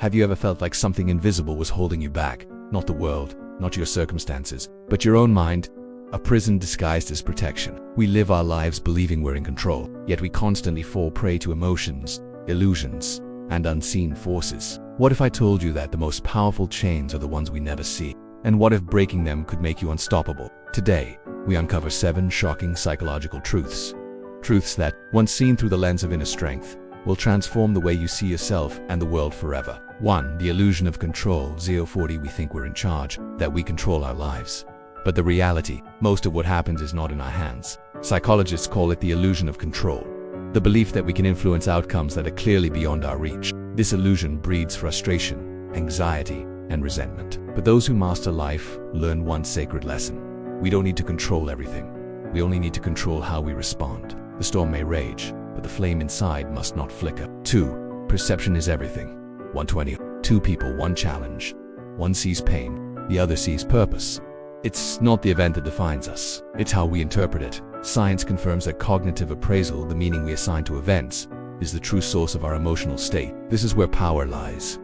Have you ever felt like something invisible was holding you back? Not the world, not your circumstances, but your own mind, a prison disguised as protection. We live our lives believing we're in control, yet we constantly fall prey to emotions, illusions, and unseen forces. What if I told you that the most powerful chains are the ones we never see? And what if breaking them could make you unstoppable? Today, we uncover 7 shocking psychological truths. Truths that, once seen through the lens of inner strength, will transform the way you see yourself and the world forever. 1. The illusion of control. 040 We think we're in charge, that we control our lives. But the reality, most of what happens is not in our hands. Psychologists call it the illusion of control. The belief that we can influence outcomes that are clearly beyond our reach. This illusion breeds frustration, anxiety, and resentment. But those who master life learn one sacred lesson. We don't need to control everything. We only need to control how we respond. The storm may rage, but the flame inside must not flicker. 2. Perception is everything. 120. 2 people, 1 challenge. One sees pain, the other sees purpose. It's not the event that defines us. It's how we interpret it. Science confirms that cognitive appraisal, the meaning we assign to events, is the true source of our emotional state. This is where power lies.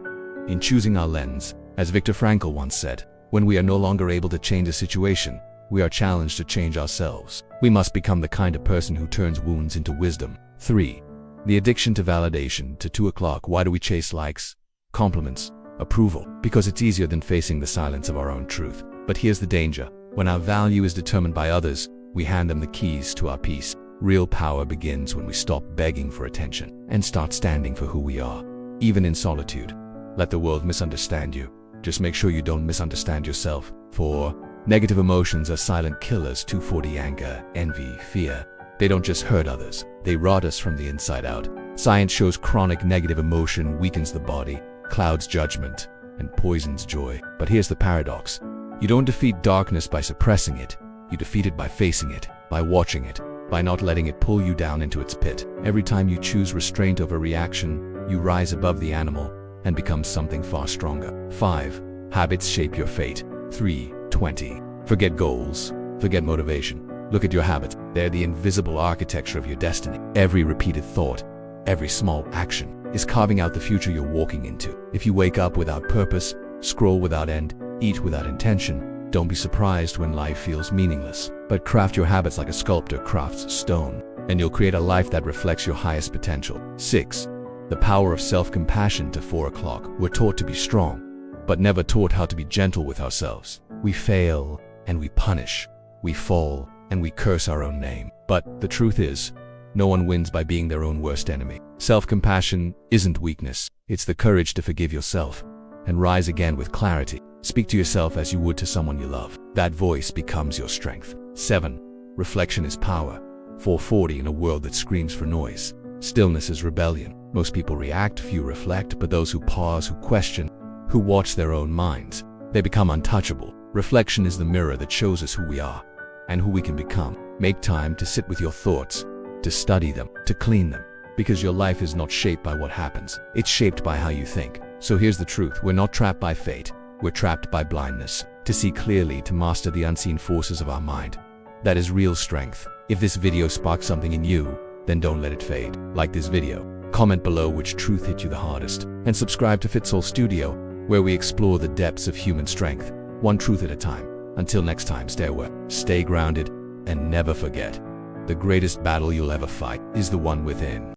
In choosing our lens, as Viktor Frankl once said, when we are no longer able to change a situation, we are challenged to change ourselves. We must become the kind of person who turns wounds into wisdom. 3. The addiction to validation. To 2 o'clock, why do we chase likes, compliments, approval? Because it's easier than facing the silence of our own truth. But here's the danger. When our value is determined by others, we hand them the keys to our peace. Real power begins when we stop begging for attention and start standing for who we are. Even in solitude, let the world misunderstand you. Just make sure you don't misunderstand yourself. 4. Negative emotions are silent killers. 240 Anger, envy, fear. They don't just hurt others, they rot us from the inside out. Science shows chronic negative emotion weakens the body, clouds judgment, and poisons joy. But here's the paradox. You don't defeat darkness by suppressing it. You defeat it by facing it, by watching it, by not letting it pull you down into its pit. Every time you choose restraint over reaction, you rise above the animal and become something far stronger. 5. Habits shape your fate. 320. Forget goals, forget motivation. Look at your habits. They're the invisible architecture of your destiny. Every repeated thought, every small action is carving out the future you're walking into. If you wake up without purpose, scroll without end, eat without intention, don't be surprised when life feels meaningless. But craft your habits like a sculptor crafts stone, and you'll create a life that reflects your highest potential. 6. The power of self-compassion. To 4 o'clock, we're taught to be strong, but never taught how to be gentle with ourselves. We fail and we punish. We fall and we curse our own name. But the truth is, no one wins by being their own worst enemy. Self-compassion isn't weakness. It's the courage to forgive yourself and rise again with clarity. Speak to yourself as you would to someone you love. That voice becomes your strength. 7. Reflection is power. 440 In a world that screams for noise, stillness is rebellion. Most people react, few reflect, but those who pause, who question, who watch their own minds, they become untouchable. Reflection is the mirror that shows us who we are and who we can become. Make time to sit with your thoughts, to study them, to clean them, because your life is not shaped by what happens. It's shaped by how you think. So here's the truth. We're not trapped by fate. We're trapped by blindness. To see clearly, to master the unseen forces of our mind. That is real strength. If this video sparked something in you, then don't let it fade. Like this video, comment below which truth hit you the hardest, and subscribe to Fitsoul Studio, where we explore the depths of human strength, one truth at a time. Until next time, stay aware, stay grounded, and never forget, the greatest battle you'll ever fight is the one within.